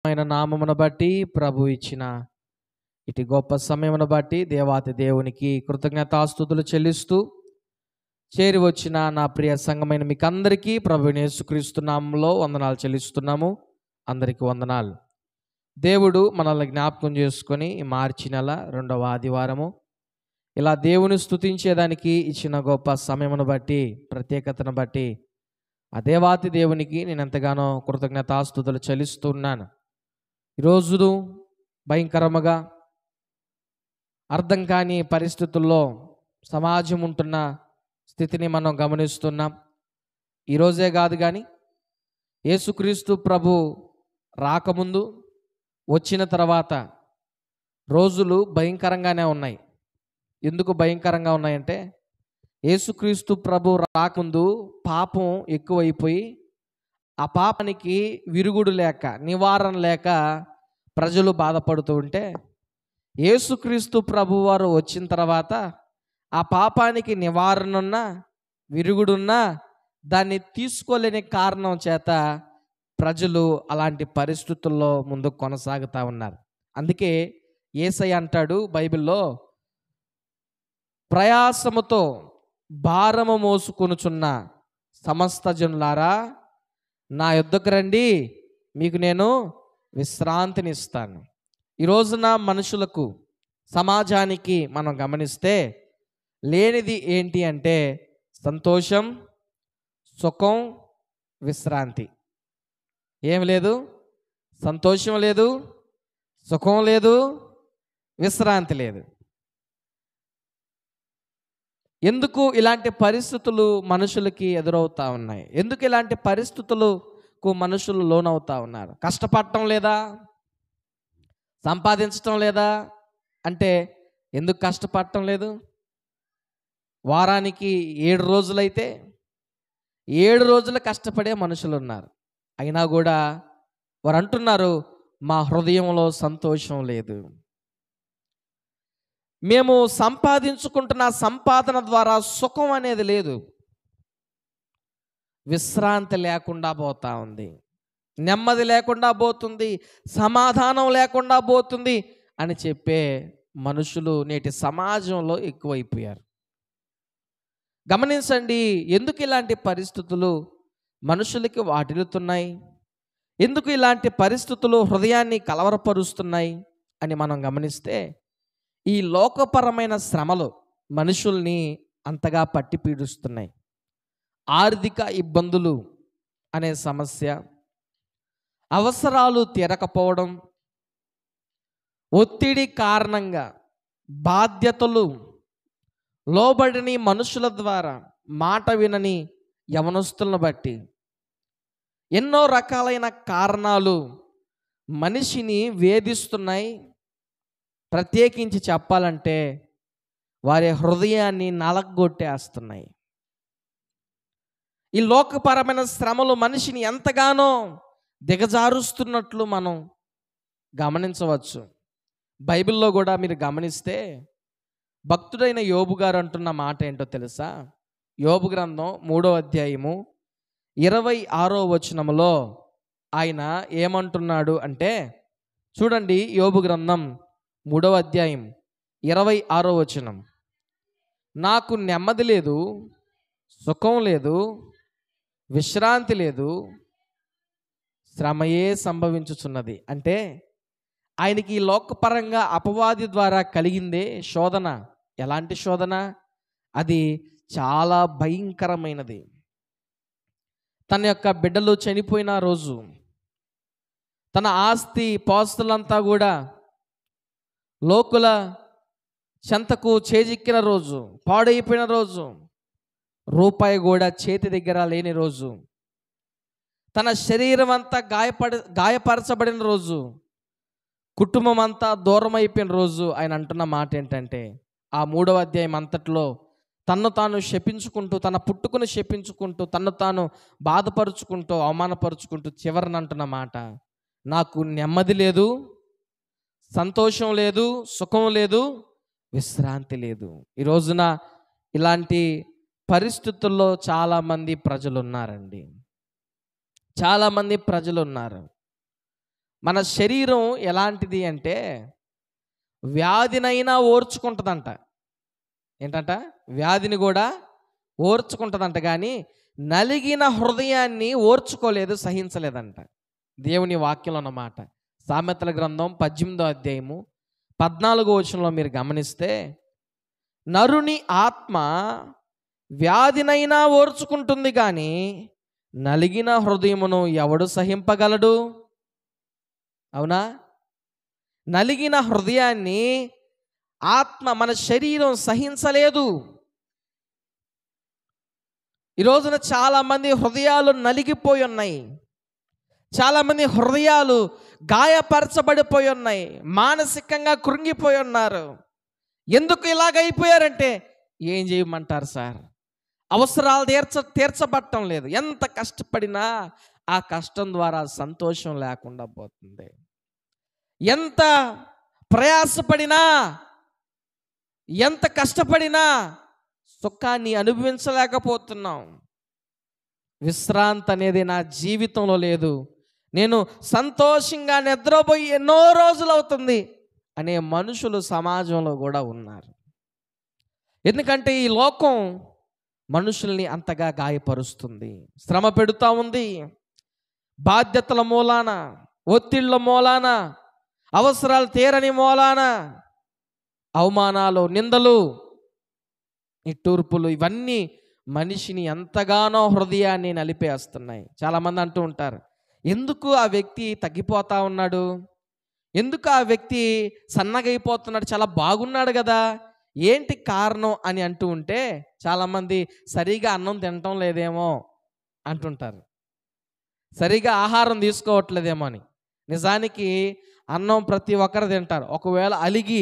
ఆయన నామమును బట్టి ప్రభు ఇచ్చిన ఇటు గొప్ప సమయమును బట్టి దేవాతి దేవునికి కృతజ్ఞతాస్తుతులు చెల్లిస్తూ చేరి వచ్చిన నా ప్రియ సంఘమైన మీకు అందరికీ ప్రభు యేసుక్రీస్తు నామములో వందనాలు చెల్లిస్తున్నాము. అందరికీ వందనాలు. దేవుడు మనల్ని జ్ఞాపకం చేసుకొని మార్చి నెల 2వ ఆదివారము ఇలా దేవుని స్తుతించేదానికి ఇచ్చిన గొప్ప సమయమును బట్టి ప్రత్యేకతను బట్టి ఆ దేవాతి దేవునికి నేను ఎంతగానో కృతజ్ఞతాస్తుతులు చెల్లిస్తున్నాను. ఈరోజు భయంకరముగా అర్థం కాని పరిస్థితుల్లో సమాజం ఉంటున్న స్థితిని మనం గమనిస్తున్నాం. ఈరోజే కాదు కానీ యేసుక్రీస్తు ప్రభు రాకముందు వచ్చిన తర్వాత రోజులు భయంకరంగానే ఉన్నాయి. ఎందుకు భయంకరంగా ఉన్నాయంటే యేసుక్రీస్తు ప్రభు రాకముందు పాపం ఎక్కువైపోయి ఆ పాపానికి విరుగుడు లేక నివారణ లేక ప్రజలు బాధపడుతూ ఉంటే యేసుక్రీస్తు ప్రభు వారు వచ్చిన తర్వాత ఆ పాపానికి నివారణ ఉన్న విరుగుడున్నా దాన్ని తీసుకోలేని కారణం చేత ప్రజలు అలాంటి పరిస్థితుల్లో ముందుకు కొనసాగుతూ ఉన్నారు. అందుకే యేసయ్య అంటాడు బైబిల్లో, ప్రయాసముతో భారము మోసుకొనుచున్న సమస్త జనులారా నా యొద్దకు రండి, మీకు నేను విశ్రాంతిని ఇస్తాను. ఈ రోజున మనుషులకు సమాజానికి మనం గమనిస్తే లేనిది ఏంటి అంటే సంతోషం, సుఖం, విశ్రాంతి. ఏం లేదు, సంతోషం లేదు, సుఖం లేదు, విశ్రాంతి లేదు. ఎందుకు ఇలాంటి పరిస్థితులు మనుషులకి ఎదురవుతూ ఉన్నాయి? ఎందుకు ఇలాంటి పరిస్థితులకు మనుషులు లోనవుతూ ఉన్నారు? కష్టపడటం లేదా, సంపాదించటం లేదా అంటే ఎందుకు కష్టపడటం లేదు? వారానికి 7 రోజులైతే 7 రోజులు కష్టపడే మనుషులు ఉన్నారు. అయినా కూడా వారు అంటున్నారు, మా హృదయంలో సంతోషం లేదు. మేము సంపాదించుకుంటున్న సంపాదన ద్వారా సుఖం అనేది లేదు, విశ్రాంతి లేకుండా పోతా ఉంది, నెమ్మది లేకుండా పోతుంది, సమాధానం లేకుండా పోతుంది అని చెప్పే మనుషులు నేటి సమాజంలో ఎక్కువైపోయారు. గమనించండి, ఎందుకు ఇలాంటి పరిస్థితులు మనుషులకి వాటిల్లుతున్నాయి, ఎందుకు ఇలాంటి పరిస్థితులు హృదయాన్ని కలవరపరుస్తున్నాయి అని మనం గమనిస్తే ఈ లోకపరమైన శ్రమలు మనుషుల్ని అంతగా పట్టి పీడిస్తున్నాయి. ఆర్థిక ఇబ్బందులు అనే సమస్య, అవసరాలు తీరకపోవడం, ఒత్తిడి కారణంగా బాధ్యతలు లోబడని మనుషుల ద్వారా మాట వినని యవనస్తులను బట్టి ఎన్నో రకాలైన కారణాలు మనిషిని వేధిస్తున్నాయి. ప్రత్యేకించి చెప్పాలంటే వారి హృదయాన్ని నలగొట్టేస్తున్నాయి. ఈ లోకపరమైన శ్రమలు మనిషిని ఎంతగానో దిగజారుస్తున్నట్లు మనం గమనించవచ్చు. బైబిల్లో కూడా మీరు గమనిస్తే భక్తుడైన యోబు గారు అంటున్న మాట ఏంటో తెలుసా? యోబు గ్రంథం 3వ అధ్యాయము 26వ వచనములో ఆయన ఏమంటున్నాడు అంటే, చూడండి, యోబు గ్రంథం 3వ అధ్యాయం 26వ వచనం. నాకు నెమ్మది లేదు, సుఖం లేదు, విశ్రాంతి లేదు, శ్రమయే సంభవించుచున్నది. అంటే ఆయనకి ఈ లోకపరంగా అపవాది ద్వారా కలిగిందే శోధన. ఎలాంటి శోధన? అది చాలా భయంకరమైనది. తన యొక్క బిడ్డలు చనిపోయిన రోజు, తన ఆస్తి పాస్తులంతా కూడా లోకుల చెంతకు చేజిక్కిన రోజు, పాడైపోయిన రోజు, రూపాయి కూడా చేతి దగ్గర లేని రోజు, తన శరీరం అంతా గాయపరచబడిన రోజు, కుటుంబం అంతా దూరం అయిపోయిన రోజు ఆయన అంటున్న మాట ఏంటంటే, ఆ 3వ అధ్యాయం అంతట్లో తన్ను తాను శపించుకుంటూ, తన పుట్టుకుని శపించుకుంటూ, తన్ను తాను బాధపరుచుకుంటూ, అవమానపరుచుకుంటూ చివరిని అంటున్న మాట, నాకు నెమ్మది లేదు, సంతోషం లేదు, సుఖం లేదు, విశ్రాంతి లేదు. ఈ రోజున ఇలాంటి పరిస్థితుల్లో చాలామంది ప్రజలు ఉన్నారండి. చాలామంది ప్రజలు ఉన్నారు. మన శరీరం ఎలాంటిది అంటే వ్యాధినైనా ఓర్చుకుంటుందంట. ఏంటంట? వ్యాధిని కూడా ఓర్చుకుంటుందంట, కానీ నలిగిన హృదయాన్ని ఓర్చుకోలేదు, సహించలేదంట. దేవుని వాక్యంలో అన్నమాట. సామెతల గ్రంథం 18వ అధ్యాయము 14వ వచనంలో మీరు గమనిస్తే, నరుని ఆత్మ వ్యాధినైనా ఓర్చుకుంటుంది కానీ నలిగిన హృదయమును ఎవడు సహింపగలడు? అవునా? నలిగిన హృదయాన్ని ఆత్మ, మన శరీరం సహించలేదు. ఈ రోజున చాలామంది హృదయాలు నలిగిపోయి ఉన్నాయి. చాలామంది హృదయాలు గాయపరచబడిపోయి ఉన్నాయి. మానసికంగా కృంగిపోయి ఉన్నారు. ఎందుకు ఇలాగైపోయారంటే, ఏం చేయమంటారు సార్, అవసరాలు తీర్చబట్టం లేదు. ఎంత కష్టపడినా ఆ కష్టం ద్వారా సంతోషం లేకుండా పోతుంది. ఎంత ప్రయాసపడినా, ఎంత కష్టపడినా సుఖాన్ని అనుభవించలేకపోతున్నాం. విశ్రాంతి అనేది నా జీవితంలో లేదు, నేను సంతోషంగా నిద్రపోయి ఎన్నో రోజులు అవుతుంది అనే మనుషులు సమాజంలో కూడా ఉన్నారు. ఎందుకంటే ఈ లోకం మనుషుల్ని అంతగా గాయపరుస్తుంది, శ్రమ పెడుతూ ఉంది. బాధ్యతల మూలాన, ఒత్తిళ్ల మూలాన, అవసరాలు తీరని మూలాన అవమానాలు, నిందలు, నిట్టూర్పులు ఇవన్నీ మనిషిని ఎంతగానో హృదయాన్ని నలిపేస్తున్నాయి. చాలామంది అంటూ ఉంటారు, ఎందుకు ఆ వ్యక్తి తగ్గిపోతా ఉన్నాడు, ఎందుకు ఆ వ్యక్తి సన్నగైపోతున్నాడు, చాలా బాగున్నాడు కదా, ఏంటి కారణం అని అంటూ ఉంటే చాలామంది సరిగా అన్నం తినటం లేదేమో అంటుంటారు, సరిగా ఆహారం తీసుకోవట్లేదేమో అని. నిజానికి అన్నం ప్రతి ఒక్కరు తింటారు. ఒకవేళ అలిగి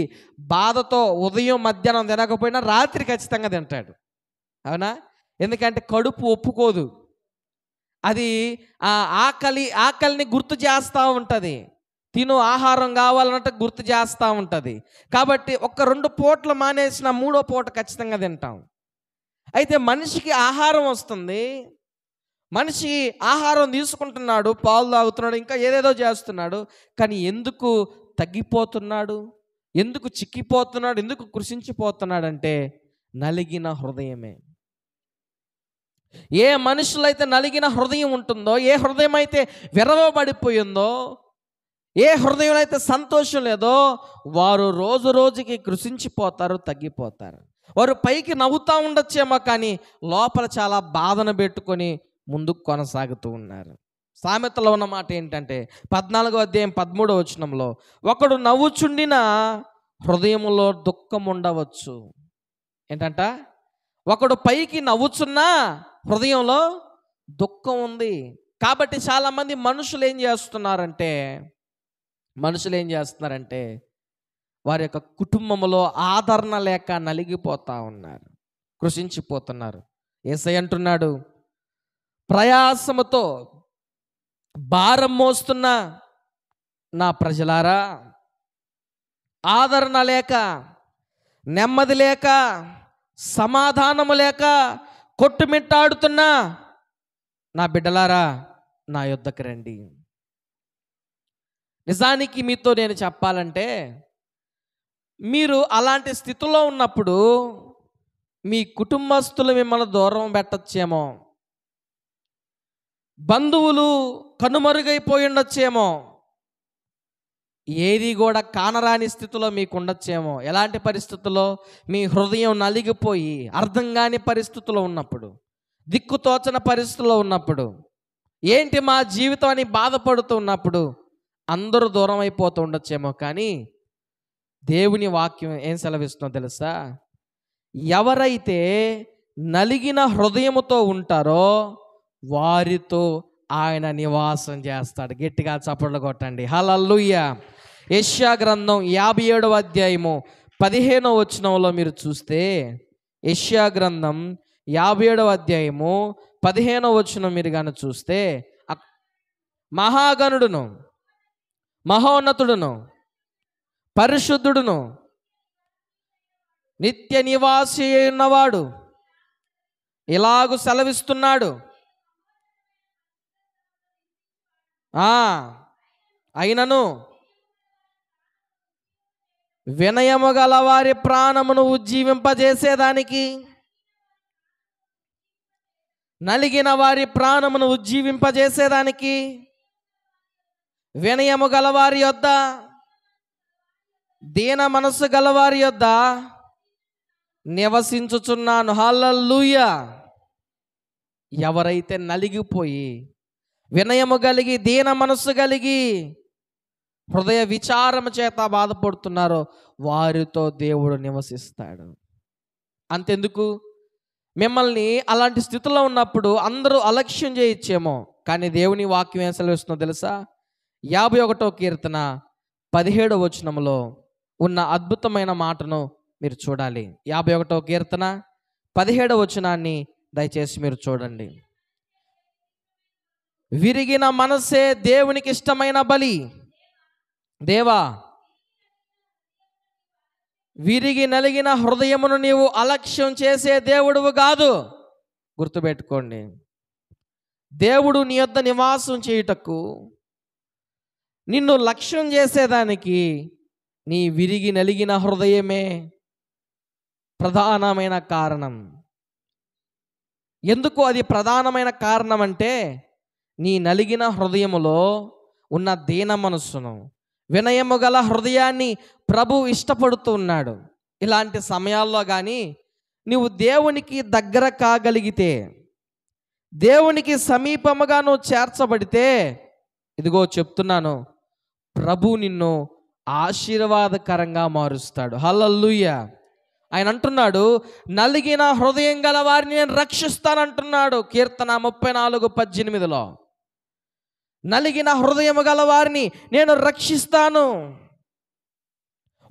బాధతో ఉదయం మధ్యాహ్నం తినకపోయినా రాత్రి ఖచ్చితంగా తింటాడు. అవునా? ఎందుకంటే కడుపు ఒప్పుకోదు, అది ఆ ఆకలిని గుర్తు చేస్తూ ఉంటుంది, తిను ఆహారం కావాలన్నట్టు గుర్తు చేస్తూ ఉంటుంది. కాబట్టి ఒక 2 పూటలు మానేసిన 3వ పూట ఖచ్చితంగా తింటాం. అయితే మనిషికి ఆహారం వస్తుంది, మనిషి ఆహారం తీసుకుంటున్నాడు, పాలు తాగుతున్నాడు, ఇంకా ఏదేదో చేస్తున్నాడు, కానీ ఎందుకు తగ్గిపోతున్నాడు, ఎందుకు చిక్కిపోతున్నాడు, ఎందుకు కృషించిపోతున్నాడంటే నలిగిన హృదయమే. ఏ మనుషులైతే నలిగిన హృదయం ఉంటుందో, ఏ హృదయం అయితే విరవబడిపోయిందో, ఏ హృదయం అయితే సంతోషం లేదో, వారు రోజు రోజుకి కృషించిపోతారు, తగ్గిపోతారు. వారు పైకి నవ్వుతూ ఉండొచ్చేమో కానీ లోపల చాలా బాధను పెట్టుకొని ముందుకు కొనసాగుతూ ఉన్నారు. సామెతలో ఉన్న మాట ఏంటంటే 14వ అధ్యాయం 13వ వచనంలో, ఒకడు నవ్వుచుండిన హృదయములో దుఃఖం ఉండవచ్చు. ఏంటంట? ఒకడు పైకి నవ్వుచున్నా హృదయంలో దుఃఖం ఉంది. కాబట్టి చాలామంది మనుషులు ఏం చేస్తున్నారంటే వారి యొక్క కుటుంబంలో ఆదరణ లేక నలిగిపోతూ ఉన్నారు, కృషించిపోతున్నారు. యేసయ్య అంటున్నాడు, ప్రయాసముతో భారం మోస్తున్న నా ప్రజలారా, ఆదరణ లేక, నెమ్మది లేక, సమాధానము లేక కొట్టుమిట్టాడుతున్న నా బిడ్డలారా, నా యొద్దకు రండి. నిజానికి మీతో నేను చెప్పాలంటే, మీరు అలాంటి స్థితిలో ఉన్నప్పుడు మీ కుటుంబస్తులు మిమ్మల్ని దూరం పెట్టచ్చేమో, బంధువులు కనుమరుగైపోయి ఉండొచ్చేమో, ఏది కూడా కానరాని స్థితిలో మీకు ఉండొచ్చేమో. ఎలాంటి పరిస్థితుల్లో? మీ హృదయం నలిగిపోయి అర్థం కాని పరిస్థితుల్లో ఉన్నప్పుడు, దిక్కుతోచని పరిస్థితుల్లో ఉన్నప్పుడు, ఏంటి మా జీవితం అని బాధపడుతూ ఉన్నప్పుడు అందరూ దూరం అయిపోతూ ఉండొచ్చేమో. కానీ దేవుని వాక్యం ఏం సెలవిస్తుందో తెలుసా? ఎవరైతే నలిగిన హృదయముతో ఉంటారో వారితో ఆయన నివాసం చేస్తాడు. గట్టిగా చప్పట్లు కొట్టండి, హల్లెలూయా. యెషయా గ్రంథం 57వ అధ్యాయము 15వ వచనంలో మీరు చూస్తే, యెషయా గ్రంథం 57వ అధ్యాయము 15వ వచనం మీరు కానీ చూస్తే, మహాగణుడును, మహోన్నతుడును, పరిశుద్ధుడును, నిత్య నివాసి ఉన్నవాడు ఇలాగు సెలవిస్తున్నాడు, అయినను వినయము గల వారి ప్రాణమును ఉజ్జీవింపజేసేదానికి, నలిగిన వారి ప్రాణమును ఉజ్జీవింపజేసేదానికి వినయము గలవారి యొద్ద, దీన మనస్సు గలవారి యొద్ద నివసించుచున్నాను. హల్లెలూయా. ఎవరైతే నలిగిపోయి వినయము కలిగి దీన మనస్సు కలిగి హృదయ విచారము చేత బాధపడుతున్నారో వారితో దేవుడు నివసిస్తాడు. అంతెందుకు, మిమ్మల్ని అలాంటి స్థితిలో ఉన్నప్పుడు అందరూ అలక్ష్యం చేయొచ్చేమో, కానీ దేవుని వాక్యం ఏం సెలవిస్తుందో తెలుసా? 51వ కీర్తన 17వ వచనంలో ఉన్న అద్భుతమైన మాటను మీరు చూడాలి. 51వ కీర్తన 17వ వచనాన్ని దయచేసి మీరు చూడండి. విరిగిన మనసే దేవునికి ఇష్టమైన బలి. దేవా, విరిగి నలిగిన హృదయమును నీవు అలక్ష్యం చేసే దేవుడువు కాదు. గుర్తుపెట్టుకోండి, దేవుడు నీ యొద్ద నివాసం చేయుటకు, నిన్ను లక్ష్యం చేసేదానికి నీ విరిగి నలిగిన హృదయమే ప్రధానమైన కారణం. ఎందుకు అది ప్రధానమైన కారణం అంటే, నీ నలిగిన హృదయములో ఉన్న దీన మనస్సును, వినయము గల హృదయాన్ని ప్రభు ఇష్టపడుతూ ఉన్నాడు. ఇలాంటి సమయాల్లో కానీ నీవు దేవునికి దగ్గర కాగలిగితే, దేవునికి సమీపముగా నువ్వు చేర్చబడితే, ఇదిగో చెప్తున్నాను, ప్రభు నిన్ను ఆశీర్వాదకరంగా మారుస్తాడు. హల్లెలూయా. ఆయన అంటున్నాడు, నలిగిన హృదయం గల వారిని నేను రక్షిస్తానంటున్నాడు. కీర్తన 34:18. నలిగిన హృదయం గల వారిని నేను రక్షిస్తాను,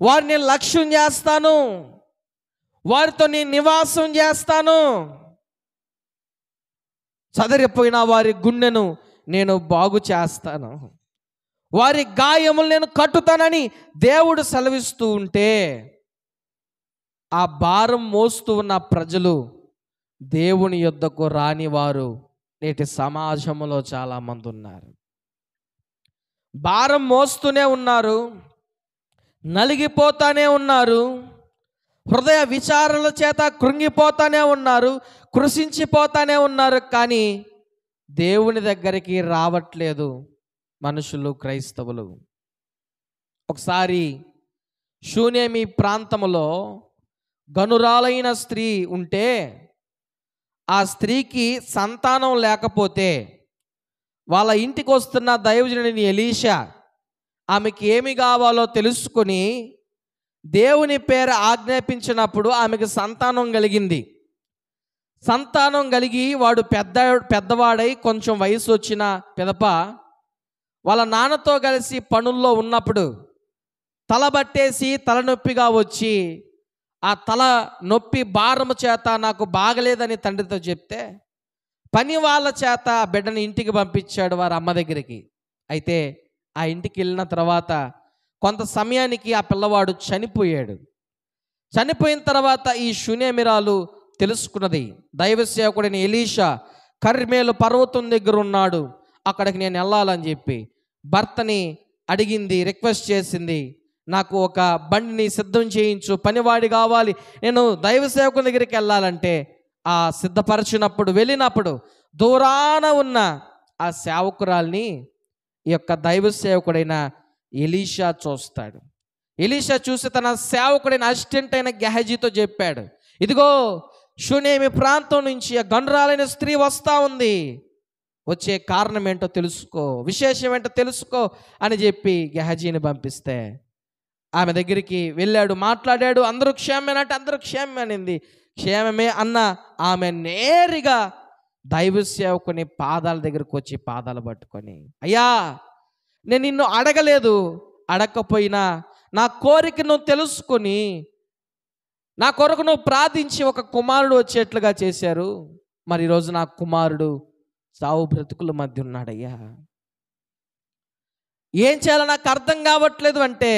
వారిని లక్ష్యం చేస్తాను, వారితో నేను నివాసం చేస్తాను. చదిరిపోయిన వారి గుండెను నేను బాగు చేస్తాను, వారి గాయములు నేను కట్టుతానని దేవుడు సెలవిస్తూ ఉంటే, ఆ భారం మోస్తూ ఉన్న ప్రజలు దేవుని యొద్దకు రాని వారు నేటి సమాజంలో చాలామంది ఉన్నారు. భారం మోస్తూనే ఉన్నారు, నలిగిపోతానే ఉన్నారు, హృదయ విచారాల చేత కృంగిపోతానే ఉన్నారు, కృషించిపోతానే ఉన్నారు. కానీ దేవుని దగ్గరికి రావట్లేదు మనుషులు, క్రైస్తవులు. ఒకసారి షూనేమి ప్రాంతంలో గనురాలైన స్త్రీ ఉంటే, ఆ స్త్రీకి సంతానం లేకపోతే వాళ్ళ ఇంటికి వస్తున్న దైవజనుడిని ఎలీషా ఆమెకి ఏమి కావాలో తెలుసుకొని దేవుని పేరు ఆజ్ఞాపించినప్పుడు ఆమెకు సంతానం కలిగింది. సంతానం కలిగి వాడు పెద్దవాడై కొంచెం వయసు వచ్చిన పిదప వాళ్ళ నాన్నతో కలిసి పనుల్లో ఉన్నప్పుడు తలబట్టేసి తలనొప్పిగా వచ్చి, ఆ తల నొప్పి భారము చేత నాకు బాగలేదని తండ్రితో చెప్తే పని వాళ్ళ చేత ఆ బిడ్డని ఇంటికి పంపించాడు వారి అమ్మ దగ్గరికి. అయితే ఆ ఇంటికి వెళ్ళిన తర్వాత కొంత సమయానికి ఆ పిల్లవాడు చనిపోయాడు. చనిపోయిన తర్వాత ఈ షూనేమిరాలు తెలుసుకున్నది, దైవ సేవకుడైన ఎలీషా కర్మేలు పర్వతం దగ్గర ఉన్నాడు, అక్కడికి నేను వెళ్ళాలని చెప్పి భర్తని అడిగింది, రిక్వెస్ట్ చేసింది, నాకు ఒక బండిని సిద్ధం చేయించు, పనివాడి కావాలి, నేను దైవ సేవకుని దగ్గరికి వెళ్ళాలంటే ఆ సిద్ధపరచినప్పుడు వెళ్ళినప్పుడు దూరాన ఉన్న ఆ సేవకురాల్ని ఈ యొక్క దైవ సేవకుడైన ఎలీషా చూస్తాడు. ఎలీషా చూసి తన సేవకుడైన అసిస్టెంట్ అయిన గెహజీతో చెప్పాడు, ఇదిగో షూనేమి ప్రాంతం నుంచి ఆ గనురాలైన స్త్రీ వస్తూ ఉంది, వచ్చే కారణం ఏంటో తెలుసుకో, విశేషం ఏంటో తెలుసుకో అని చెప్పి గెహజీని పంపిస్తే ఆమె దగ్గరికి వెళ్ళాడు, మాట్లాడాడు. అందరూ క్షేమేనంటే అందరూ క్షేమేనింది. క్షేమమే అన్న ఆమె నేరుగా దైవ సేవకుని పాదాల దగ్గరకు వచ్చి పాదాలు పట్టుకొని, అయ్యా నేను నిన్ను అడగలేదు, అడగకపోయినా నా కోరిక నువ్వు తెలుసుకొని నా కొరకు నువ్వు ప్రార్థించి ఒక కుమారుడు వచ్చేట్లుగా చేశారు. మరి ఈరోజు నా కుమారుడు సావు బ్రతుకుల మధ్య ఉన్నాడయ్యా, ఏం చేయాలో నాకు అర్థం కావట్లేదు అంటే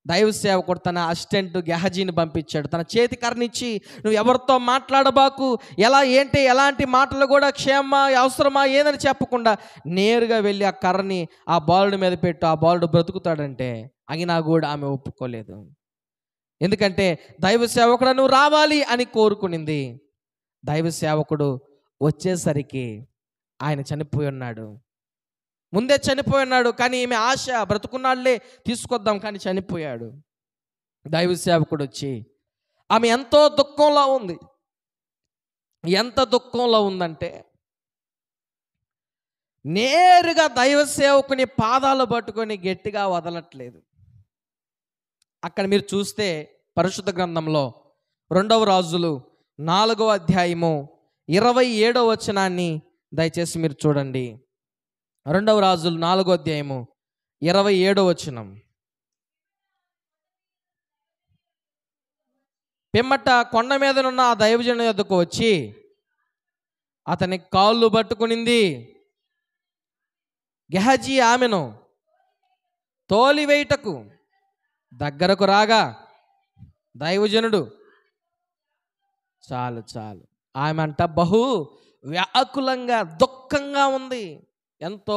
దైవ సేవకుడు తన అసిస్టెంట్ గెహజీని పంపించాడు. తన చేతి కర్రనిచ్చి, నువ్వు ఎవరితో మాట్లాడబాకు, ఎలాంటి మాటలు కూడా క్షేమ అవసరమా ఏదని చెప్పకుండా నేరుగా వెళ్ళి ఆ కర్రని ఆ బాలుడి మీద పెట్టు, ఆ బాలుడు బ్రతుకుతాడంటే అయినా కూడా ఆమె ఒప్పుకోలేదు. ఎందుకంటే దైవ సేవకుడు నువ్వు రావాలి అని కోరుకునింది. దైవ సేవకుడు వచ్చేసరికి ఆయన చనిపోయి ఉన్నాడు, ముందే చనిపోయి ఉన్నాడు. కానీ ఈమె ఆశ, బ్రతుకున్నాళ్ళే తీసుకొద్దాం, కానీ చనిపోయాడు. దైవ సేవకుడు వచ్చి, ఆమె ఎంతో దుఃఖంలో ఉంది. ఎంత దుఃఖంలో ఉందంటే నేరుగా దైవ సేవకుని పాదాలు పట్టుకొని గట్టిగా వదలట్లేదు. అక్కడ మీరు చూస్తే పరిశుద్ధ గ్రంథంలో 2వ రాజులు 4వ అధ్యాయము 27వ వచనాన్ని దయచేసి మీరు చూడండి. 2వ రాజులు 4వ అధ్యాయము 27వ వచనం. పిమ్మట కొండ మీదనున్న ఆ దైవజనుని యొద్దకు వచ్చి అతని కాళ్ళు పట్టుకునింది. గెహజీ ఆమెను తోలివేయుటకు దగ్గరకు రాగా దైవజనుడు చాలు ఆమె అంట బహు వ్యాకులంగా దుఃఖంగా ఉంది. ఎంతో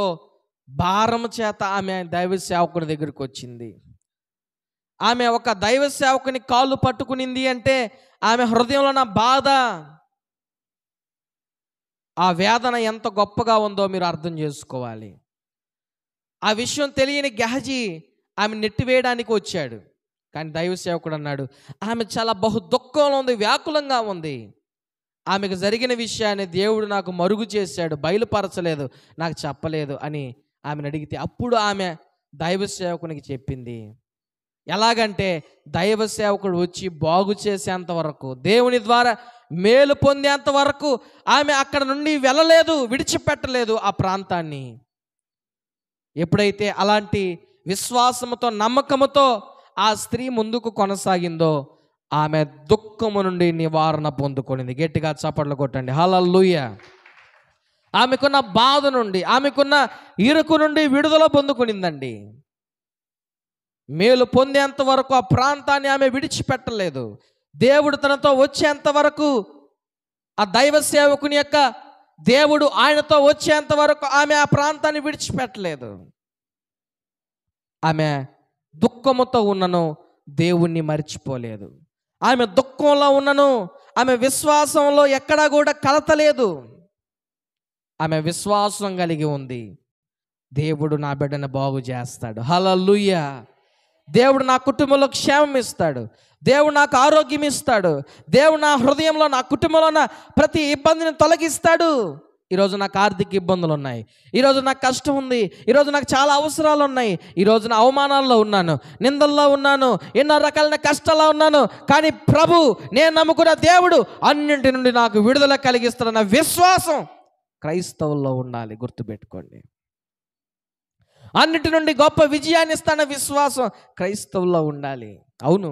భారము చేత ఆమె దైవ సేవకుని దగ్గరికి వచ్చింది. ఆమె ఒక దైవ సేవకుని కాళ్ళు పట్టుకునింది అంటే ఆమె హృదయంలో ఉన్న బాధ, ఆ వేదన ఎంత గొప్పగా ఉందో మీరు అర్థం చేసుకోవాలి. ఆ విషయం తెలియని గెహజీ ఆమె నెట్టివేయడానికి వచ్చాడు. కానీ దైవ సేవకుడు అన్నాడు, ఆమె చాలా బహు దుఃఖంలో ఉంది, వ్యాకులంగా ఉంది. ఆమెకు జరిగిన విషయాన్ని దేవుడు నాకు మరుగు చేశాడు, బయలుపరచలేదు, నాకు చెప్పలేదు అని ఆమెను అడిగితే అప్పుడు ఆమె దైవ సేవకునికి చెప్పింది. ఎలాగంటే దైవ సేవకుడు వచ్చి బాగు చేసేంత వరకు, దేవుని ద్వారా మేలు పొందేంత వరకు ఆమె అక్కడ నుండి వెళ్ళలేదు, విడిచిపెట్టలేదు ఆ ప్రాంతాన్ని. ఎప్పుడైతే అలాంటి విశ్వాసముతో, నమ్మకముతో ఆ స్త్రీ ముందుకు కొనసాగిందో ఆమె దుఃఖము నుండి నివారణ పొందుకొనింది. గట్టిగా చప్పట్లు కొట్టండి, హల్లెలూయా. ఆమెకున్న బాధ నుండి, ఆమెకున్న ఇరుకు నుండి విడుదల పొందుకునిందండి. మేలు పొందేంత వరకు ఆ ప్రాంతాన్ని ఆమె విడిచిపెట్టలేదు. దేవుడు తనతో వచ్చేంత వరకు, ఆ దైవ సేవకుని యొక్క దేవుడు ఆయనతో వచ్చేంత వరకు ఆమె ఆ ప్రాంతాన్ని విడిచిపెట్టలేదు. ఆమె దుఃఖముతో ఉన్నను దేవుణ్ణి మర్చిపోలేదు. ఆమె దుఃఖంలో ఉన్నను ఆమె విశ్వాసంలో ఎక్కడా కూడా కలత లేదు. ఆమె విశ్వాసం కలిగి ఉంది, దేవుడు నా బిడ్డను బాగు చేస్తాడు, హల్లెలూయా. దేవుడు నా కుటుంబంలో క్షేమం ఇస్తాడు, దేవుడు నాకు ఆరోగ్యం ఇస్తాడు, దేవుడు నా హృదయంలో, నా కుటుంబంలో ఉన్న ప్రతి ఇబ్బందిని తొలగిస్తాడు. ఈరోజు నాకు ఆర్థిక ఇబ్బందులు ఉన్నాయి, ఈరోజు నాకు కష్టం ఉంది, ఈరోజు నాకు చాలా అవసరాలు ఉన్నాయి, ఈరోజు నా అవమానాల్లో ఉన్నాను, నిందల్లో ఉన్నాను, ఎన్నో రకాలైన కష్టాల్లో ఉన్నాను. కానీ ప్రభు, నేను నమ్ముకున్న దేవుడు అన్నింటి నుండి నాకు విడుదల కలిగిస్తాడన్న విశ్వాసం క్రైస్తవుల్లో ఉండాలి. గుర్తుపెట్టుకోండి, అన్నిటి నుండి గొప్ప విజయాన్ని ఇస్తాడన్న విశ్వాసం క్రైస్తవుల్లో ఉండాలి. అవును,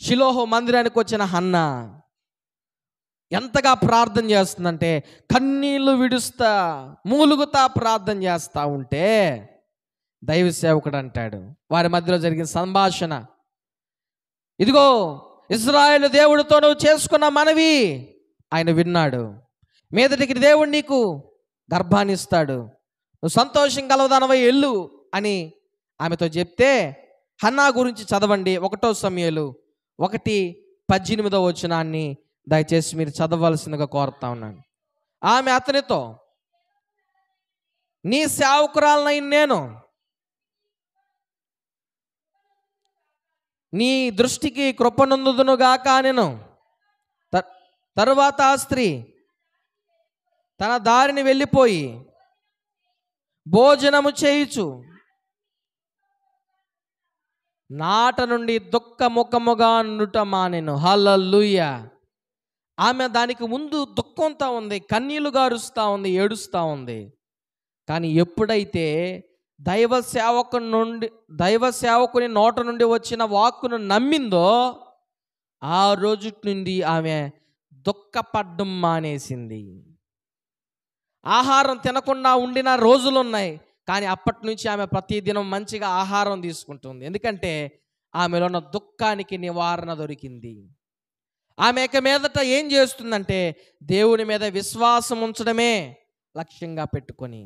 షిలోహు మందిరానికి వచ్చిన హన్నా ఎంతగా ప్రార్థన చేస్తుందంటే కన్నీళ్లు విడుస్తా, మూలుగుతా ప్రార్థన చేస్తూ ఉంటే దైవ సేవకుడు అంటాడు, వారి మధ్యలో జరిగిన సంభాషణ, ఇదిగో ఇశ్రాయేలు దేవుడితో నువ్వు చేసుకున్న మనవి ఆయన విన్నాడు, మీదటికి దేవుడు నీకు గర్భాన్ని ఇస్తాడు, నువ్వు సంతోషం కలవదానవై ఎల్లు అని ఆమెతో చెప్తే, హన్నా గురించి చదవండి 1 సమూయేలు 1:18 వచనాన్ని దయచేసి మీరు చదవలసిందిగా కోరుతా ఉన్నాను. ఆమె అతనితో, నీ సేవకురాలనైన నేను నీ దృష్టికి కృపనొందుదునుగాక అనెను. తరువాత ఆ స్త్రీ తన దారిని వెళ్ళిపోయి భోజనము చేయుచు నాట నుండి దుఃఖముఖముగా నుండుట మానెను. హల్లెలూయా. ఆమె దానికి ముందు దుఃఖంతో ఉంది, కన్నీళ్లు గారుస్తూ ఉంది, ఏడుస్తూ ఉంది. కానీ ఎప్పుడైతే దైవ సేవకుని నోట నుండి వచ్చిన వాక్కును నమ్మిందో ఆ రోజు నుండి ఆమె దుఃఖపడ్డం మానేసింది. ఆహారం తినకుండా ఉండిన రోజులు ఉన్నాయి, కానీ అప్పటి నుంచి ఆమె ప్రతిదినం మంచిగా ఆహారం తీసుకుంటుంది. ఎందుకంటే ఆమెలో ఉన్న దుఃఖానికి నివారణ దొరికింది. ఆమె ఇక మీదట ఏం చేస్తుందంటే దేవుని మీద విశ్వాసం ఉంచడమే లక్ష్యంగా పెట్టుకొని,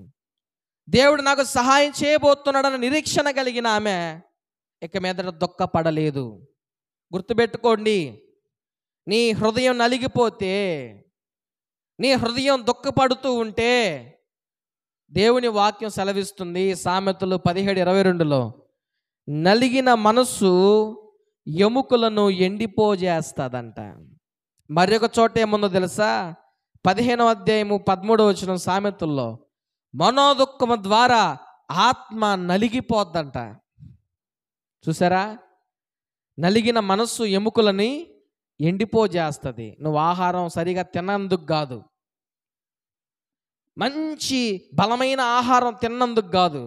దేవుడు నాకు సహాయం చేయబోతున్నాడన్న నిరీక్షణ కలిగిన ఆమె ఇక మీదట దుఃఖపడలేదు. గుర్తుపెట్టుకోండి, నీ హృదయం నలిగిపోతే, నీ హృదయం దుఃఖపడుతూ ఉంటే దేవుని వాక్యం సెలవిస్తుంది సామెతలు 17:22లో, నలిగిన మనస్సు ఎముకలను ఎండిపోజేస్తుందంట. మరి ఒక చోట ఏముందో తెలుసా? 15వ అధ్యాయము 13వ వచనం సామెతల్లో, మనోదుఃఖము ద్వారా ఆత్మ నలిగిపోద్దంట. చూసారా? నలిగిన మనస్సు ఎముకలని ఎండిపోజేస్తుంది. నువ్వు ఆహారం సరిగా తిన్నందుకు కాదు, మంచి బలమైన ఆహారం తిన్నందుకు కాదు,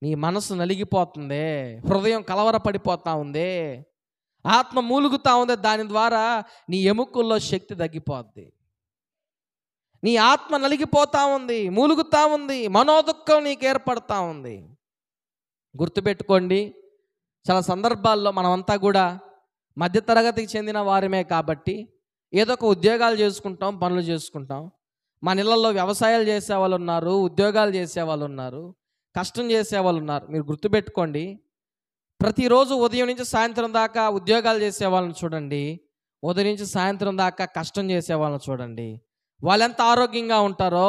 నీ మనసు నలిగిపోతుంది, హృదయం కలవరపడిపోతూ ఉంది, ఆత్మ మూలుగుతూ ఉంది. దాని ద్వారా నీ ఎముకల్లో శక్తి తగ్గిపోద్ది. నీ ఆత్మ నలిగిపోతూ ఉంది, మూలుగుతూ ఉంది, మనోదుఃఖం నీకు ఏర్పడతా ఉంది. గుర్తుపెట్టుకోండి, చాలా సందర్భాల్లో మనమంతా కూడా మధ్యతరగతికి చెందిన వారమే కాబట్టి ఏదో ఒక ఉద్యోగాలు చేసుకుంటాం, పనులు చేసుకుంటాం. మన ఇళ్ళల్లో వ్యవసాయాలు చేసేవాళ్ళు ఉన్నారు, ఉద్యోగాలు చేసేవాళ్ళు ఉన్నారు, కష్టం చేసేవాళ్ళు ఉన్నారు. మీరు గుర్తుపెట్టుకోండి, ప్రతిరోజు ఉదయం నుంచి సాయంత్రం దాకా ఉద్యోగాలు చేసేవాళ్ళని చూడండి, ఉదయం నుంచి సాయంత్రం దాకా కష్టం చేసేవాళ్ళని చూడండి. వాళ్ళు ఎంత ఆరోగ్యంగా ఉంటారో,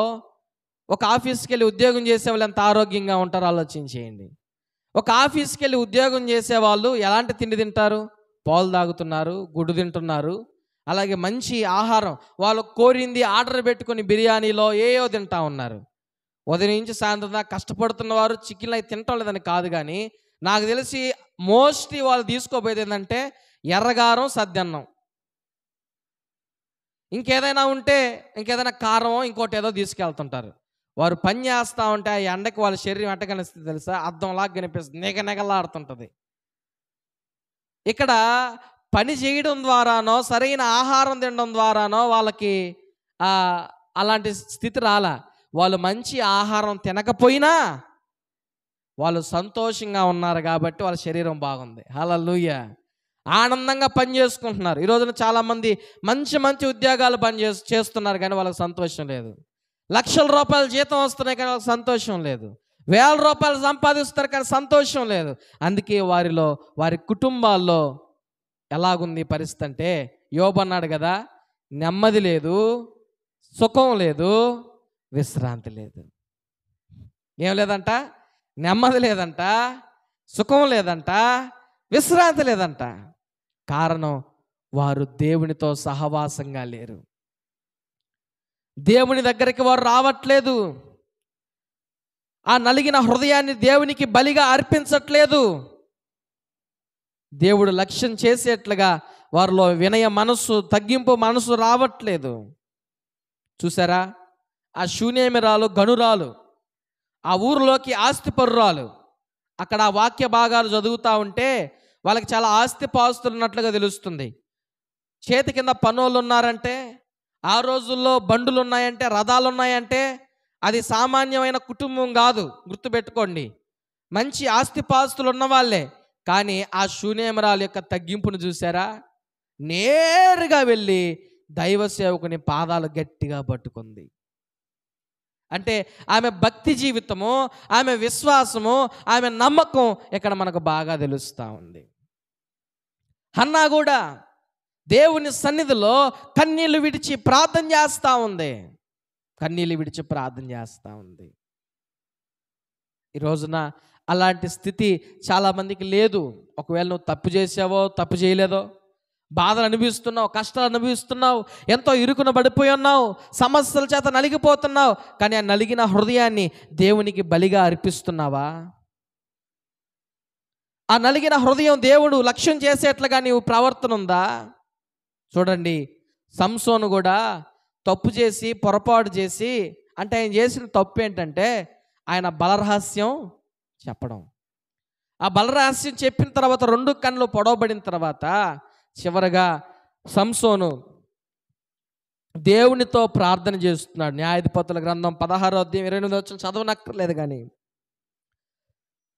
ఒక ఆఫీస్కి వెళ్ళి ఉద్యోగం చేసేవాళ్ళు ఎంత ఆరోగ్యంగా ఉంటారో ఆలోచించేయండి. ఒక ఆఫీస్కి వెళ్ళి ఉద్యోగం చేసేవాళ్ళు ఎలాంటి తిండి తింటారు? పాలు తాగుతున్నారు, గుడ్డు తింటున్నారు, అలాగే మంచి ఆహారం వాళ్ళు కోరింది ఆర్డర్ పెట్టుకొని బిర్యానీలో ఏయో తింటా ఉన్నారు. ఉదయం నుంచి సాయంత్రం దాకా కష్టపడుతున్న వారు చికెన్లు అవి తింటం లేదని కాదు, కానీ నాకు తెలిసి మోస్ట్లీ వాళ్ళు తీసుకోపోయేది ఏంటంటే ఎర్రగారం, సద్దన్నం, ఇంకేదైనా ఉంటే ఇంకేదైనా కారం ఇంకోటి ఏదో తీసుకెళ్తుంటారు. వారు పని చేస్తూ ఉంటే ఆ ఎండకి వాళ్ళ శరీరం ఎట్ట కనిపిస్తుంది తెలుసా? అద్దంలాగా కనిపిస్తుంది, నెగలాడుతుంటుంది. ఇక్కడ పని చేయడం ద్వారానో సరైన ఆహారం తినడం ద్వారానో వాళ్ళకి అలాంటి స్థితి రాలా. వాళ్ళు మంచి ఆహారం తినకపోయినా వాళ్ళు సంతోషంగా ఉన్నారు కాబట్టి వాళ్ళ శరీరం బాగుంది. హల్లెలూయా. ఆనందంగా పని చేసుకుంటున్నారు. ఈ రోజున చాలామంది మంచి మంచి ఉద్యోగాలు చేస్తున్నారు కానీ వాళ్ళకి సంతోషం లేదు. లక్షల రూపాయల జీతం వస్తున్నాయి కానీ వాళ్ళకి సంతోషం లేదు. వేల రూపాయలు సంపాదిస్తారు కానీ సంతోషం లేదు. అందుకే వారి కుటుంబాల్లో ఎలాగుంది పరిస్థితి అంటే, యోబు అన్నాడు కదా, నెమ్మది లేదు, సుఖం లేదు, విశ్రాంతి లేదు. ఏం లేదంట? నెమ్మది లేదంట, సుఖం లేదంట, విశ్రాంతి లేదంట. కారణం, వారు దేవునితో సహవాసంగా లేరు, దేవుని దగ్గరికి వారు రావట్లేదు, ఆ నలిగిన హృదయాన్ని దేవునికి బలిగా అర్పించట్లేదు. దేవుడు లక్ష్యం చేసేట్లుగా వారిలో వినయ మనసు, తగ్గింపు మనసు రావట్లేదు. చూసారా? ఆ శూనేమిరాలు గనురాలు, ఆ ఊరిలోకి ఆస్తిపరురాలు, అక్కడ ఆ వాక్య భాగాలు చదువుతూ ఉంటే వాళ్ళకి చాలా ఆస్తిపాస్తులు ఉన్నట్లుగా తెలుస్తుంది. చేతి కింద పనోళ్ళు ఉన్నారంటే, ఆ రోజుల్లో బండులు ఉన్నాయంటే, రథాలు ఉన్నాయంటే అది సామాన్యమైన కుటుంబం కాదు. గుర్తుపెట్టుకోండి, మంచి ఆస్తిపాస్తులు ఉన్నవాళ్ళే. కానీ ఆ శూనేమిరాలు యొక్క తగ్గింపును చూసారా? నేరుగా వెళ్ళి దైవ సేవకుని పాదాలు గట్టిగా పట్టుకుంది. అంటే ఆమె భక్తి జీవితము, ఆమె విశ్వాసము, ఆమె నమ్మకం ఇక్కడ మనకు బాగా తెలుస్తూ ఉంది. హన్నా కూడా దేవుని సన్నిధిలో కన్నీళ్లు విడిచి ప్రార్థన చేస్తూ ఉంది. కన్నీళ్లు విడిచి ప్రార్థన చేస్తూ ఉంది. ఈ రోజున అలాంటి స్థితి చాలామందికి లేదు. ఒకవేళ నువ్వు తప్పు చేసావో తప్పు చేయలేదో, బాధలు అనుభవిస్తున్నావు, కష్టాలు అనుభవిస్తున్నావు, ఎంతో ఇరుకున పడిపోయి ఉన్నావు, సమస్యల చేత నలిగిపోతున్నావు, కానీ ఆ నలిగిన హృదయాన్ని దేవునికి బలిగా అర్పిస్తున్నావా? ఆ నలిగిన హృదయం దేవుడు లక్ష్యం చేసేట్లుగా నీవు ప్రవర్తన ఉందా? చూడండి, సంసోను కూడా తప్పు చేసి, పొరపాటు చేసి, అంటే ఆయన చేసిన తప్పు ఏంటంటే ఆయన బలరహస్యం చెప్పడం. ఆ బలరహస్యం చెప్పిన తర్వాత 2 కన్నులు పొడవబడిన తర్వాత చివరగా సంసోను దేవునితో ప్రార్థన చేస్తున్నాడు. న్యాయాధిపతుల గ్రంథం 16వ అధ్యాయం 28వ వచనం చదవనక్కర్లేదు, కానీ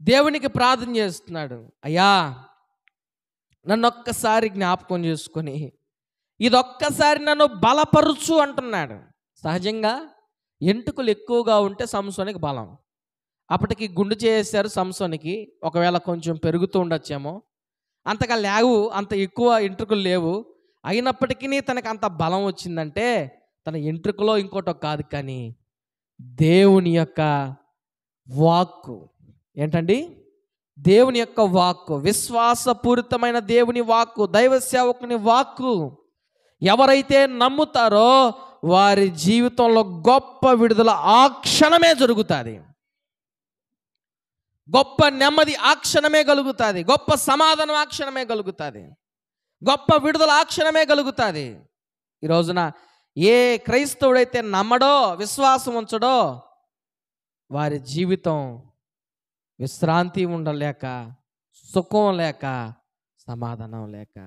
దేవునికి ప్రార్థన చేస్తున్నాడు. అయ్యా, నన్ను ఒక్కసారి జ్ఞాపకం చేసుకొని ఇదొక్కసారి నన్ను బలపరుచు అంటున్నాడు. సహజంగా ఎంటుకలు ఎక్కువగా ఉంటే సంసోనికి బలం. అప్పటికి గుండు చేశారు సంసోనికి. ఒకవేళ కొంచెం పెరుగుతూ ఉండొచ్చేమో, అంతగా లేవు, అంత ఎక్కువ ఎంట్రుకలు లేవు. అయినప్పటికీ తనకు అంత బలం వచ్చిందంటే తన ఎంట్రుకలో ఇంకోటో కాదు, కానీ దేవుని యొక్క వాక్కు. ఏంటండి? దేవుని యొక్క వాక్కు, విశ్వాసపూరితమైన దేవుని వాక్కు, దైవ సేవకుని వాక్కు ఎవరైతే నమ్ముతారో వారి జీవితంలో గొప్ప విడుదల ఆ క్షణమే జరుగుతుంది. గొప్ప నెమ్మది ఆ క్షణమే కలుగుతుంది. గొప్ప సమాధానం ఆ క్షణమే కలుగుతుంది. గొప్ప విడుదల ఆ క్షణమే కలుగుతుంది. ఈ రోజున ఏ క్రైస్తవుడైతే నమ్మడో, విశ్వాసం ఉంచడో, వారి జీవితం విశ్రాంతి ఉండలేక, సుఖం లేక, సమాధానం లేక.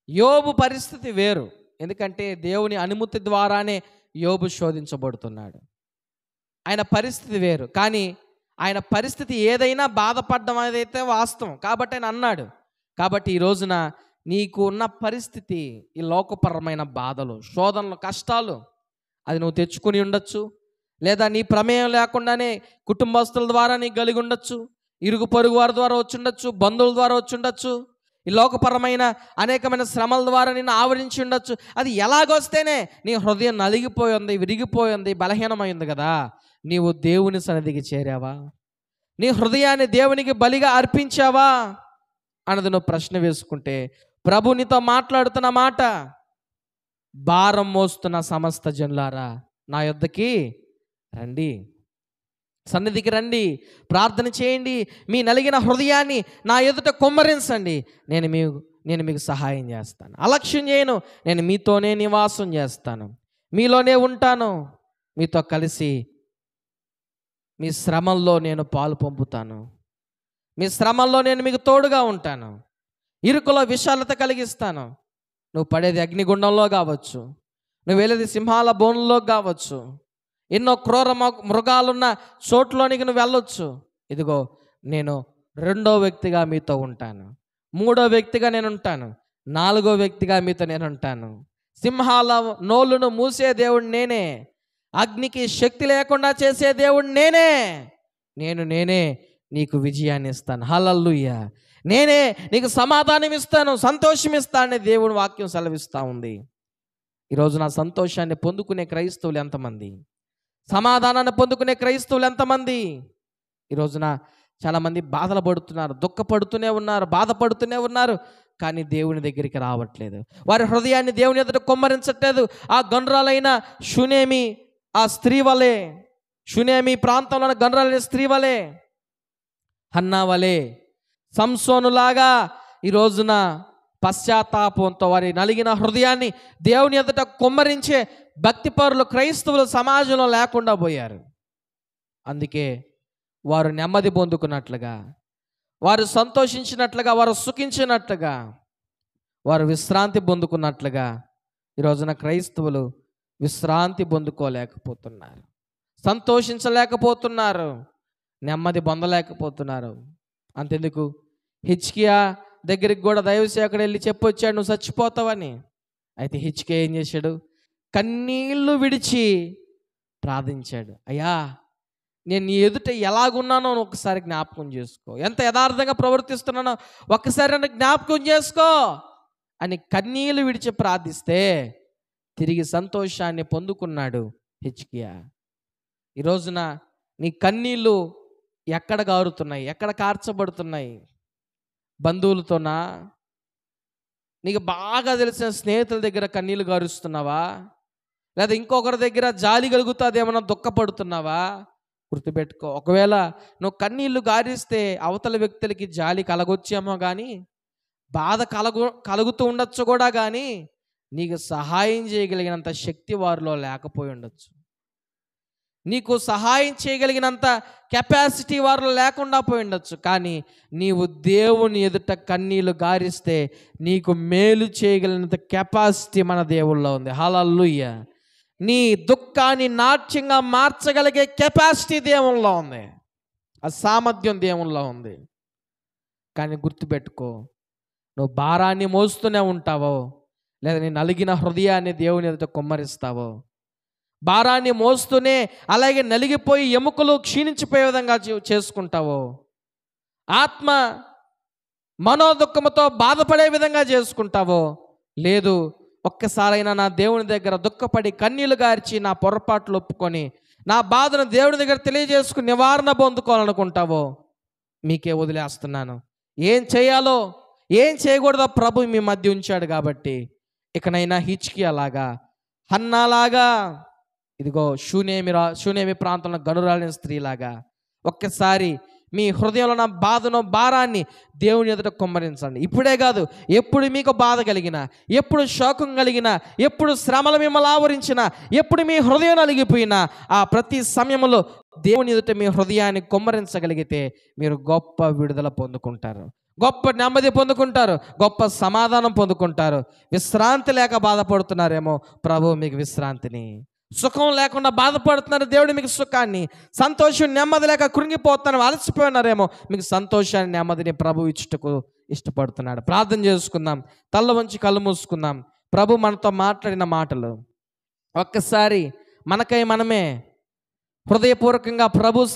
యోబు పరిస్థితి వేరు. ఎందుకంటే దేవుని అనుమతి ద్వారానే యోబు శోధించబడుతున్నాడు. ఆయన పరిస్థితి వేరు. కానీ ఆయన పరిస్థితి ఏదైనా బాధపడడం ఏదైతే వాస్తవం కాబట్టి ఆయన అన్నాడు. కాబట్టి ఈ రోజున నీకు ఉన్న పరిస్థితి, ఈ లోకపరమైన బాధలు, శోధనలు, కష్టాలు, అది నువ్వు తెచ్చుకుని ఉండొచ్చు, లేదా నీ ప్రమేయం లేకుండానే కుటుంబస్తుల ద్వారా నీకు కలిగి ఉండొచ్చు, ఇరుగు పొరుగు వారి ద్వారా వచ్చి ఉండొచ్చు, బంధువుల ద్వారా వచ్చి ఉండొచ్చు, ఈ లోకపరమైన అనేకమైన శ్రమల ద్వారా నిన్ను ఆవరించి ఉండొచ్చు. అది ఎలాగొస్తేనే నీ హృదయం నలిగిపోయి ఉంది, విరిగిపోయి ఉంది, బలహీనమైంది కదా. నీవు దేవుని సన్నిధికి చేరావా? నీ హృదయాన్ని దేవునికి బలిగా అర్పించావా అన్నది నువ్వు ప్రశ్న వేసుకుంటే, ప్రభు నీతో మాట్లాడుతున్న మాట, భారం మోస్తున్న సమస్త జనులారా నా యొద్దకి రండి, సన్నిధికి రండి, ప్రార్థన చేయండి, మీ నలిగిన హృదయాన్ని నా ఎదుట కుమ్మరించండి, నేను మీకు సహాయం చేస్తాను. అలక్ష్యం చేయను, నేను మీతోనే నివాసం చేస్తాను, మీలోనే ఉంటాను, మీతో కలిసి మీ శ్రమల్లో నేను పాలు పంపుతాను, మీ శ్రమల్లో నేను మీకు తోడుగా ఉంటాను, ఇరుకులో విశాలత కలిగిస్తాను. నువ్వు పడేది అగ్నిగుండంలో కావచ్చు, నువ్వు వెళ్ళేది సింహాల బోన్లో కావచ్చు, ఎన్నో క్రూర మృగాలున్న చోట్లోనికి నువ్వు వెళ్ళొచ్చు. ఇదిగో నేను రెండో వ్యక్తిగా మీతో ఉంటాను, మూడో వ్యక్తిగా నేను ఉంటాను, నాలుగో వ్యక్తిగా మీతో నేను ఉంటాను. సింహాల నోళ్ళను మూసే దేవుడు నేనే, అగ్నికి శక్తి లేకుండా చేసే దేవుడు నేనే నీకు విజయాన్ని ఇస్తాను. హల్లెలూయా. నేనే నీకు సమాధానం ఇస్తాను, సంతోషం ఇస్తానని దేవుని వాక్యం సెలవిస్తూ ఉంది. ఈరోజు నా సంతోషాన్ని పొందుకునే క్రైస్తవులు ఎంతమంది? సమాధానాన్ని పొందుకునే క్రైస్తవులు ఎంతమంది? ఈరోజున చాలామంది బాధలు పడుతున్నారు, దుఃఖపడుతూనే ఉన్నారు, బాధపడుతూనే ఉన్నారు, కానీ దేవుని దగ్గరికి రావట్లేదు. వారి హృదయాన్ని దేవుని ఎదుట కుమ్మరించట్లేదు. ఆ గనురాలైన షూనేమి ఆ స్త్రీ వలె, షూనేమి ప్రాంతంలో గనురాలైన స్త్రీ వలె, హన్నా వలె, సంసోనులాగా ఈ రోజున పశ్చాత్తాపంతో వారి నలిగిన హృదయాన్ని దేవుని ఎదుట కుమ్మరించే భక్తిపరులు, క్రైస్తవులు సమాజంలో లేకుండా పోయారు. అందుకే వారు నెమ్మది పొందుకున్నట్లుగా, వారు సంతోషించినట్లుగా, వారు సుఖించినట్లుగా, వారు విశ్రాంతి పొందుకున్నట్లుగా ఈ రోజున క్రైస్తవులు విశ్రాంతి పొందుకోలేకపోతున్నారు, సంతోషించలేకపోతున్నారు, నెమ్మది పొందలేకపోతున్నారు. అంతెందుకు, హిజ్కియా దగ్గరికి కూడా దైవసేవకుడు వెళ్ళి చెప్పొచ్చాడు నువ్వు చచ్చిపోతావని. అయితే హిజ్కియా ఏం చేశాడు? కన్నీళ్లు విడిచి ప్రార్థించాడు. అయ్యా, నేను నీ ఎదుట ఎలాగున్నానో ఒకసారి జ్ఞాపకం చేసుకో, ఎంత యథార్థంగా ప్రవర్తిస్తున్నానో ఒక్కసారి నన్ను జ్ఞాపకం చేసుకో అని కన్నీళ్లు విడిచి ప్రార్థిస్తే తిరిగి సంతోషాన్ని పొందుకున్నాడు హిజ్కియా. ఈ రోజున నీ కన్నీళ్ళు ఎక్కడ గారుతున్నాయి? ఎక్కడ కార్చబడుతున్నాయి? బంధువులతోనా? నీకు బాగా తెలిసిన స్నేహితుల దగ్గర కన్నీళ్ళు గారుస్తున్నావా? లేదా ఇంకొకరి దగ్గర జాలి కలుగుతుందేమన్నా దుఃఖపడుతున్నావా? గుర్తుపెట్టుకో, ఒకవేళ నువ్వు కన్నీళ్లు గారిస్తే అవతల వ్యక్తులకి జాలి కలగొచ్చేమో కానీ, బాధ కలుగుతూ ఉండొచ్చు కూడా, కానీ నీకు సహాయం చేయగలిగినంత శక్తి వారిలో లేకపోయి ఉండొచ్చు. నీకు సహాయం చేయగలిగినంత కెపాసిటీ వారిలో లేకుండా పోయి ఉండొచ్చు. కానీ నీవు దేవుని ఎదుట కన్నీళ్లు గారిస్తే నీకు మేలు చేయగలిగినంత కెపాసిటీ మన దేవుల్లో ఉంది. హల్లెలూయా. నీ దుఃఖాన్ని నాట్యంగా మార్చగలిగే కెపాసిటీ దేవుల్లో ఉంది, ఆ సామర్థ్యం దేవుల్లో ఉంది. కానీ గుర్తుపెట్టుకో, నువ్వు భారాన్ని మోస్తూనే ఉంటావో, లేదా నీ నలిగిన హృదయాన్ని దేవుని ఎదుట కుమ్మరిస్తావో, భారాన్ని మోస్తూనే అలాగే నలిగిపోయి ఎముకలు క్షీణించిపోయే విధంగా చేసుకుంటావో, ఆత్మ మనోదుఖముతో బాధపడే విధంగా చేసుకుంటావో, లేదు ఒక్కసారైనా నా దేవుని దగ్గర దుఃఖపడి కన్నీళ్లు గార్చి నా పొరపాట్లు ఒప్పుకొని నా బాధను దేవుని దగ్గర తెలియజేసుకుని నివారణ పొందుకోవాలనుకుంటావో, మీకే వదిలేస్తున్నాను. ఏం చేయాలో ఏం చేయకూడదో ప్రభు మీ మధ్య ఉంచాడు కాబట్టి ఇకనైనా హిజ్కియాలాగా, హన్నాలాగా, ఇదిగో షూనేమి ప్రాంతంలో గనురాలిన స్త్రీలాగా ఒక్కసారి మీ హృదయంలో నా బాధను భారాన్ని దేవుని ఎదుట కుమ్మరించండి. ఇప్పుడే కాదు, ఎప్పుడు మీకు బాధ కలిగినా, ఎప్పుడు శోకం కలిగినా, ఎప్పుడు శ్రమలు మిమ్మల్ని ఆవరించినా, ఎప్పుడు మీ హృదయం నలిగిపోయినా, ఆ ప్రతి సమయంలో దేవుని ఎదుట మీ హృదయాన్ని కుమ్మరించగలిగితే మీరు గొప్ప విడుదల పొందుకుంటారు, గొప్ప నెమ్మది పొందుకుంటారు, గొప్ప సమాధానం పొందుకుంటారు. విశ్రాంతి లేక బాధపడుతున్నారేమో, ప్రభు మీకు విశ్రాంతిని, సుఖం లేకుండా బాధపడుతున్నారు, దేవుడు మీకు సుఖాన్ని, సంతోషం నెమ్మది లేక కృంగిపోతున్నారు, అలసిపోయినారేమో, మీకు సంతోషాన్ని నెమ్మదిని ప్రభు ఇచ్చుటకు ఇష్టపడుతున్నాడు. ప్రార్థన చేసుకుందాం, తల్ల వంచి కళ్ళు మూసుకుందాం. ప్రభు మనతో మాట్లాడిన మాటలు ఒక్కసారి మనకై మనమే హృదయపూర్వకంగా ప్రభు